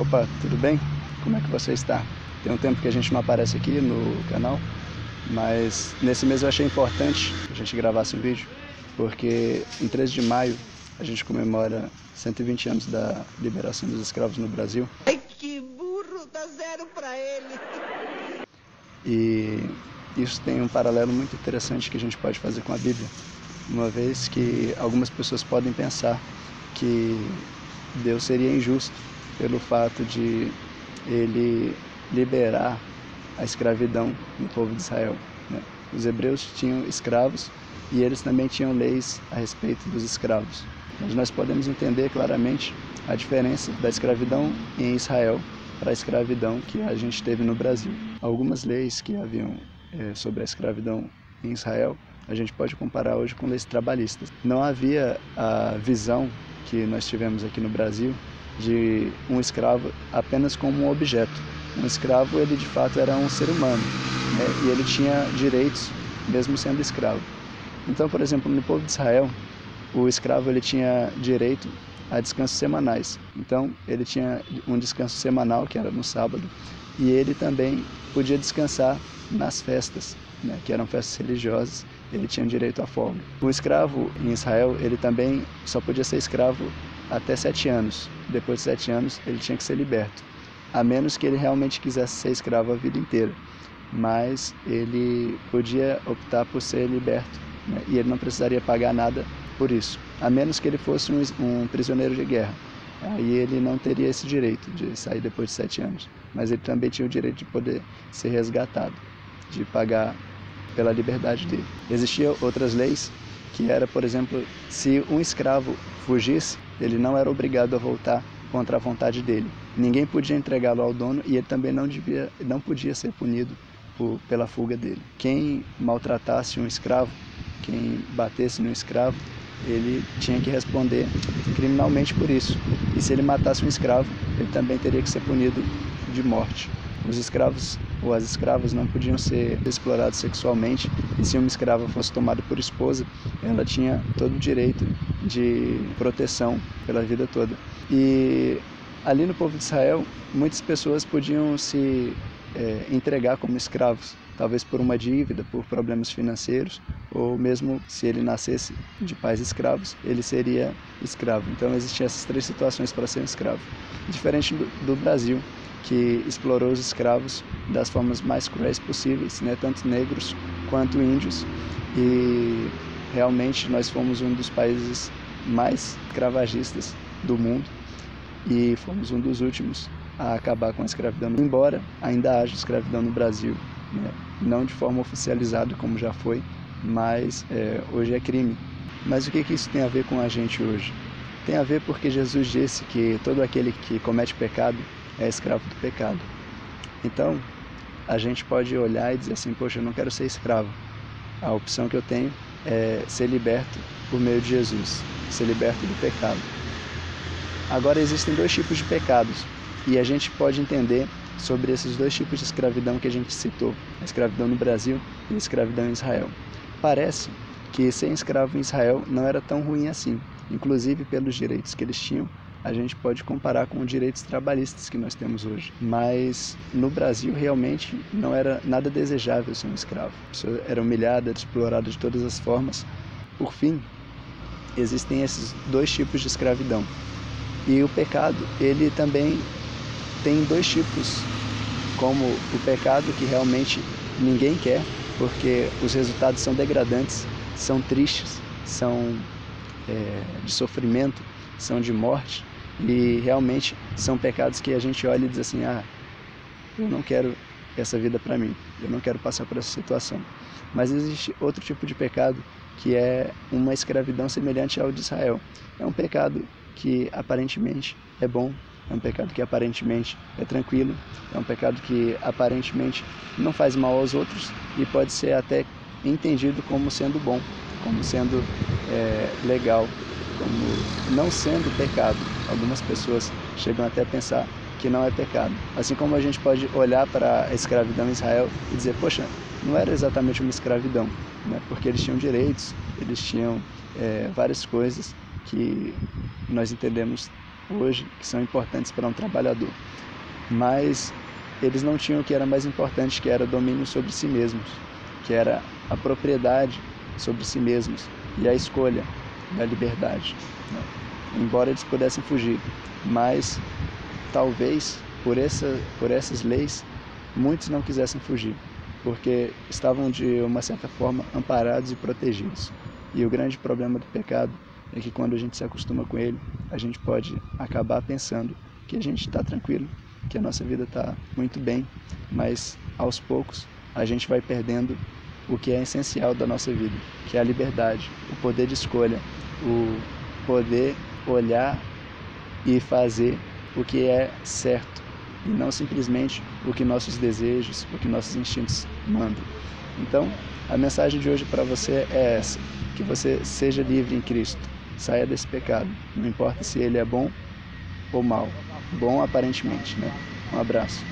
Opa, tudo bem? Como é que você está? Tem um tempo que a gente não aparece aqui no canal, mas nesse mês eu achei importante que a gente gravasse um vídeo, porque em 13 de maio a gente comemora 120 anos da liberação dos escravos no Brasil. Ai, que burro, dá 0 pra ele. E isso tem um paralelo muito interessante que a gente pode fazer com a Bíblia, uma vez que algumas pessoas podem pensar que Deus seria injusto pelo fato de ele liberar a escravidão no povo de Israel, né? Os hebreus tinham escravos e eles também tinham leis a respeito dos escravos. Mas nós podemos entender claramente a diferença da escravidão em Israel para a escravidão que a gente teve no Brasil. Algumas leis que haviam sobre a escravidão em Israel, a gente pode comparar hoje com leis trabalhistas. Não havia a visão que nós tivemos aqui no Brasil de um escravo apenas como um objeto. Um escravo, ele de fato era um ser humano, né? E ele tinha direitos mesmo sendo escravo. Então, por exemplo, no povo de Israel, o escravo ele tinha direito a descansos semanais. Então, ele tinha um descanso semanal, que era no sábado, e ele também podia descansar nas festas, né, que eram festas religiosas. Ele tinha direito à folga. O escravo em Israel, ele também só podia ser escravo até 7 anos. Depois de 7 anos, ele tinha que ser liberto, a menos que ele realmente quisesse ser escravo a vida inteira. Mas ele podia optar por ser liberto, né, e ele não precisaria pagar nada por isso, a menos que ele fosse um prisioneiro de guerra. Aí ele não teria esse direito de sair depois de 7 anos, mas ele também tinha o direito de poder ser resgatado, de pagar pela liberdade dele. Existiam outras leis que era, por exemplo, se um escravo fugisse, ele não era obrigado a voltar contra a vontade dele. Ninguém podia entregá-lo ao dono e ele também não podia ser punido pela fuga dele. Quem maltratasse um escravo, quem batesse no escravo, ele tinha que responder criminalmente por isso. E se ele matasse um escravo, ele também teria que ser punido de morte. Os escravos ou as escravas não podiam ser explorados sexualmente, e se uma escrava fosse tomada por esposa, ela tinha todo o direito de proteção pela vida toda. E ali no povo de Israel, muitas pessoas podiam se entregar como escravos, talvez por uma dívida, por problemas financeiros, ou mesmo se ele nascesse de pais escravos, ele seria escravo. Então existiam essas 3 situações para ser um escravo. Diferente do Brasil, que explorou os escravos das formas mais cruéis possíveis, né? Tanto negros quanto índios, e realmente nós fomos um dos países mais escravagistas do mundo e fomos um dos últimos a acabar com a escravidão, embora ainda haja escravidão no Brasil, né? Não de forma oficializada como já foi, mas hoje é crime. Mas o que isso tem a ver com a gente hoje? Tem a ver porque Jesus disse que todo aquele que comete pecado é escravo do pecado. Então, a gente pode olhar e dizer assim, poxa, eu não quero ser escravo. A opção que eu tenho é ser liberto por meio de Jesus, ser liberto do pecado. Agora, existem 2 tipos de pecados, e a gente pode entender sobre esses 2 tipos de escravidão que a gente citou, a escravidão no Brasil e a escravidão em Israel. Parece que ser escravo em Israel não era tão ruim assim, inclusive pelos direitos que eles tinham. A gente pode comparar com os direitos trabalhistas que nós temos hoje. Mas no Brasil realmente não era nada desejável ser um escravo. A pessoa era humilhada, explorada de todas as formas. Por fim, existem esses 2 tipos de escravidão. E o pecado, ele também tem 2 tipos, como o pecado que realmente ninguém quer, porque os resultados são degradantes, são tristes, são de sofrimento, são de morte. E realmente são pecados que a gente olha e diz assim, eu não quero essa vida para mim, eu não quero passar por essa situação. Mas existe outro tipo de pecado que é uma escravidão semelhante ao de Israel. É um pecado que aparentemente é bom, é um pecado que aparentemente é tranquilo, é um pecado que aparentemente não faz mal aos outros e pode ser até entendido como sendo bom, como sendo legal, como não sendo pecado. Algumas pessoas chegam até a pensar que não é pecado. Assim como a gente pode olhar para a escravidão em Israel e dizer, poxa, não era exatamente uma escravidão, né? Porque eles tinham direitos, eles tinham várias coisas que nós entendemos hoje que são importantes para um trabalhador. Mas eles não tinham o que era mais importante, que era domínio sobre si mesmos, que era a propriedade sobre si mesmos e a escolha da liberdade, né? Embora eles pudessem fugir, mas talvez por essas leis muitos não quisessem fugir, porque estavam de uma certa forma amparados e protegidos. E o grande problema do pecado é que quando a gente se acostuma com ele, a gente pode acabar pensando que a gente está tranquilo, que a nossa vida está muito bem, mas aos poucos a gente vai perdendo o que é essencial da nossa vida, que é a liberdade, o poder de escolha, o poder olhar e fazer o que é certo, e não simplesmente o que nossos desejos, o que nossos instintos mandam. Então, a mensagem de hoje para você é essa, que você seja livre em Cristo, saia desse pecado, não importa se ele é bom ou mal, bom aparentemente, né? Um abraço.